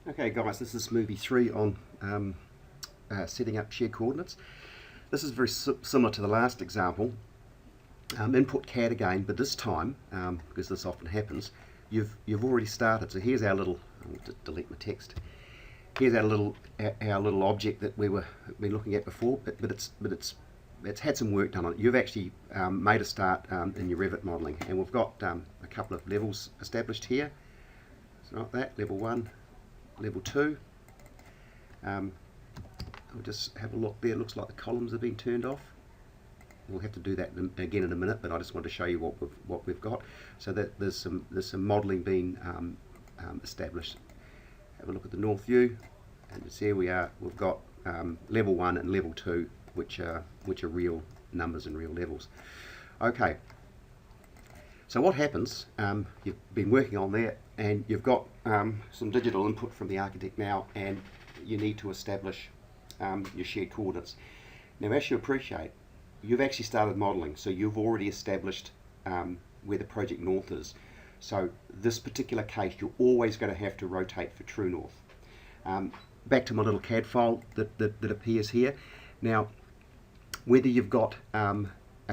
Okay guys, this is movie 3 on setting up shared coordinates. This is very similar to the last example. Input CAD again, but this time, because this often happens, you've already started. So here's our little, I'll just delete my text. Here's our little object that we've been looking at before, but it's had some work done on it. You've actually made a start in your Revit modelling, and we've got a couple of levels established here. So not that, level 1, level 2. We'll just have a look there. It looks like the columns have been turned off. We'll have to do that again in a minute, but I just want to show you what we've got. So that there's some modelling being established. Have a look at the north view, and just here we are. We've got level 1 and level 2, which are real numbers and real levels. Okay. So what happens? You've been working on there, and you've got some digital input from the architect now, and you need to establish your shared coordinates. Now, as you appreciate, you've actually started modelling, so you've already established where the project north is. So this particular case, you're always going to have to rotate for true north. Back to my little CAD file that appears here. Now, whether you've got a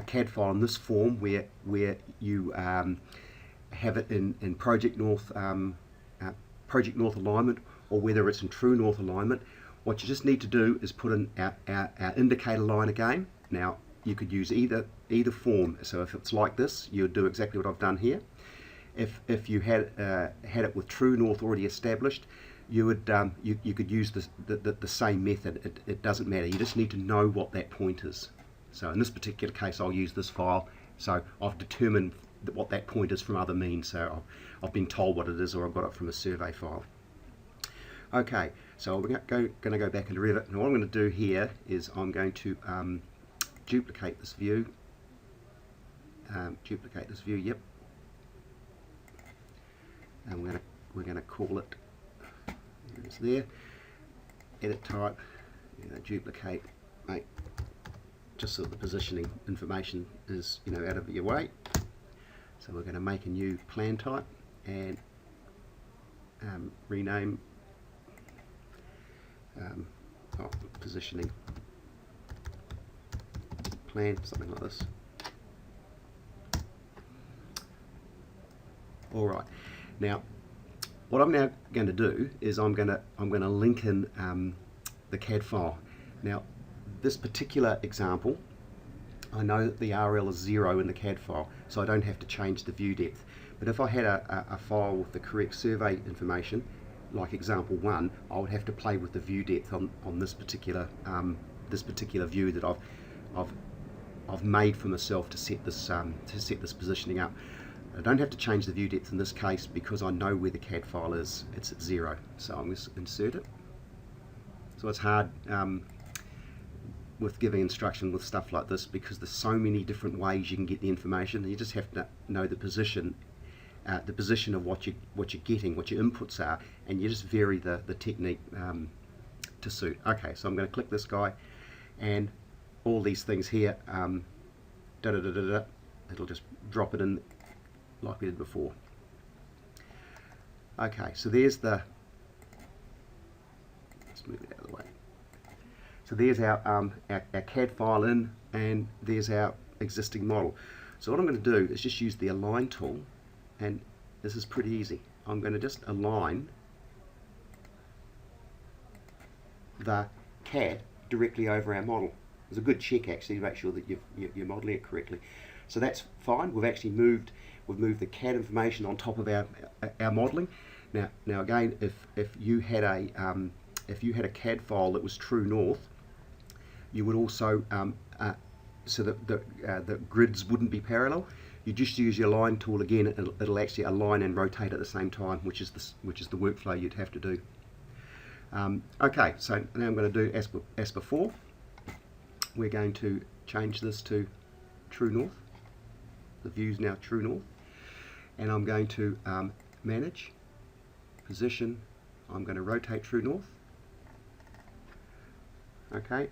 CAD file in this form where you have it in project north alignment, or whether it's in true north alignment, what you just need to do is put in our indicator line again. Now, you could use either form. So if it's like this, you'd do exactly what I've done here. If you had it with true north already established, you would you could use the same method. It doesn't matter. You just need to know what that point is. So in this particular case, I'll use this file. So I've determined what that point is from other means. So I've been told what it is, or I've got it from a survey file. Okay, so we're going to go back into Revit. And what I'm going to do here is I'm going to duplicate this view. Yep. And we're going to call it. It's there. Edit type. Duplicate. Make just so that the positioning information is out of your way. So we're going to make a new plan type and rename positioning plan, something like this. All right. Now, what I'm now going to do is I'm going to link in the CAD file. Now, this particular example, I know that the RL is 0 in the CAD file, so I don't have to change the view depth. But if I had a file with the correct survey information, like example 1, I would have to play with the view depth on this particular view that I've made for myself to set this positioning up. I don't have to change the view depth in this case because I know where the CAD file is. It's at 0, so I'm going to insert it. So it's hard with giving instruction with stuff like this because there's so many different ways you can get the information. You just have to know the position of what you're getting, what your inputs are, and you just vary the technique to suit. Okay, so I'm going to click this guy, and all these things here, it'll just drop it in like we did before. Okay, so there's let's move it out of the way. So there's our CAD file in, and there's our existing model. So what I'm going to do is just use the align tool, and this is pretty easy. I'm going to just align the CAD directly over our model. There's a good check actually to make sure that you're modelling it correctly. So that's fine. We've actually moved the CAD information on top of our modelling. Now again, if you had a CAD file that was true north, you would also so that the grids wouldn't be parallel. You just use your line tool again. It'll actually align and rotate at the same time, which is the workflow you'd have to do. Okay, so now I'm going to do as before. We're going to change this to true north. The view's now true north, and I'm going to manage position. I'm going to rotate true north. Okay,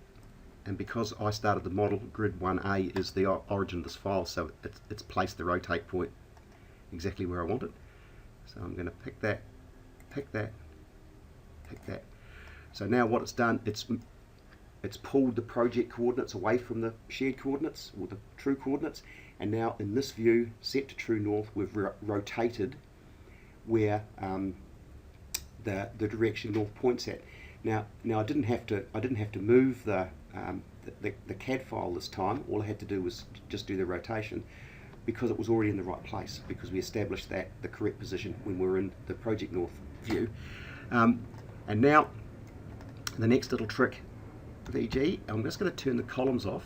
and because I started the model, grid 1A is the origin of this file, so it's placed the rotate point exactly where I want it. So I'm going to pick that, pick that. So now what it's done, it's pulled the project coordinates away from the shared coordinates, or the true coordinates, and now in this view, set to true north, we've rotated where the direction north points at. Now I didn't have to move the CAD file this time. All I had to do was just do the rotation, because it was already in the right place, because we established that the correct position when we were in the project north view. And now the next little trick, VG, I'm just going to turn the columns off,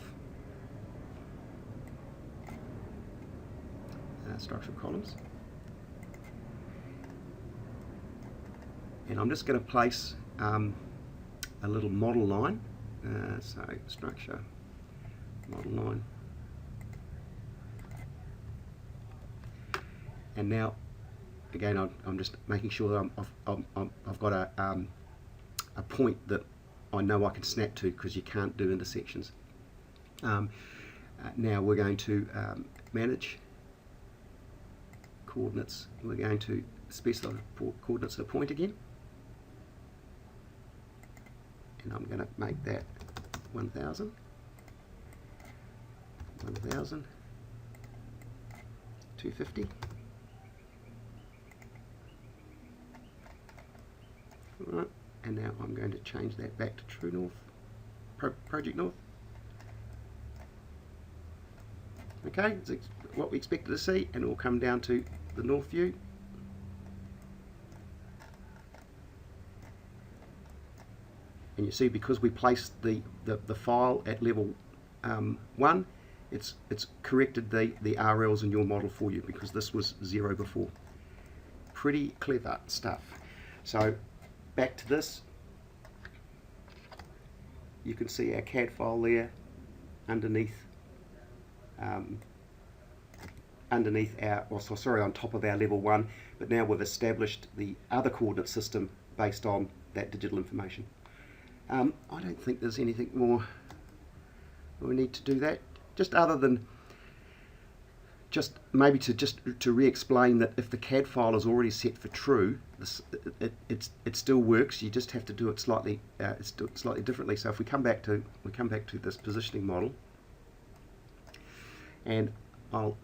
structural columns, and I'm just going to place a little model line, so structure, model line, and now again I'm just making sure that I've got a point that I know I can snap to, because you can't do intersections. Now we're going to manage coordinates. We're going to specify coordinates at a point again, and I'm going to make that 1000, 250. Right, and now I'm going to change that back to true north, project north. Okay, it's what we expected to see, and it will come down to the north view. And you see, because we placed the file at level 1, it's corrected the RLs in your model for you, because this was 0 before. Pretty clever stuff. So back to this, you can see our CAD file there underneath on top of our level 1, but now we've established the other coordinate system based on that digital information. I don't think there's anything more we need to do that, just other than maybe to re-explain that if the CAD file is already set for true, it still works. You just have to do it slightly differently. So if we come back to this positioning model, and I'll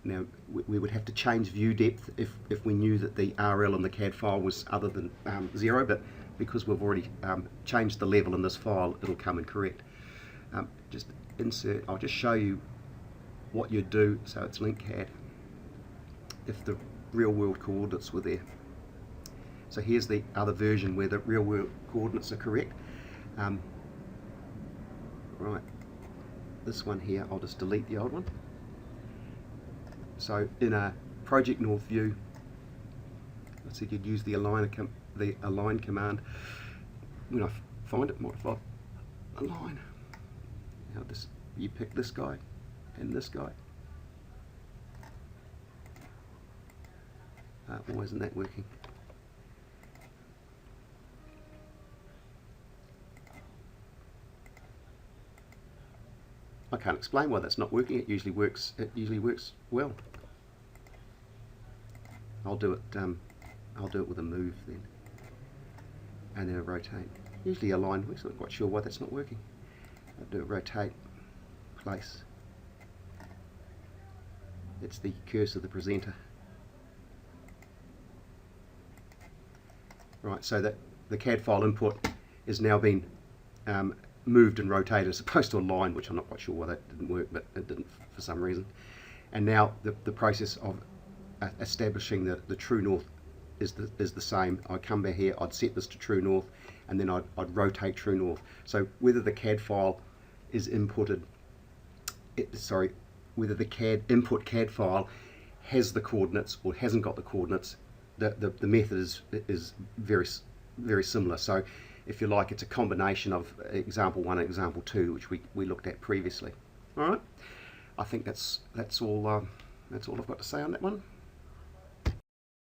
now we would have to change view depth if we knew that the RL in the CAD file was other than 0, but because we've already changed the level in this file, it'll come in correct. Just insert, I'll just show you what you'd do. So it's link CAD if the real world coordinates were there. So here's the other version where the real world coordinates are correct. Right, this one here, I'll just delete the old one. So in a project north view, I said you'd use the align command. When I find it, modify align. Now you pick this guy and this guy. Why isn't that working? I can't explain why that's not working. It usually works. It usually works well. I'll do it with a move then, and then a rotate. Usually align. We're not quite sure why that's not working. I'll do a rotate, place. It's the cursor of the presenter. Right, so that the CAD file input is now been moved and rotated as opposed to a line, which I'm not quite sure why that didn't work, but it didn't for some reason. And now the process of establishing the true north is the same. I'd come back here, I'd set this to true north, and then I'd rotate true north. So whether the CAD file is inputted, whether the CAD file has the coordinates or hasn't got the coordinates, the method is very similar. So if you like, it's a combination of example 1 and example 2, which we looked at previously. All right, I think that's all I've got to say on that one.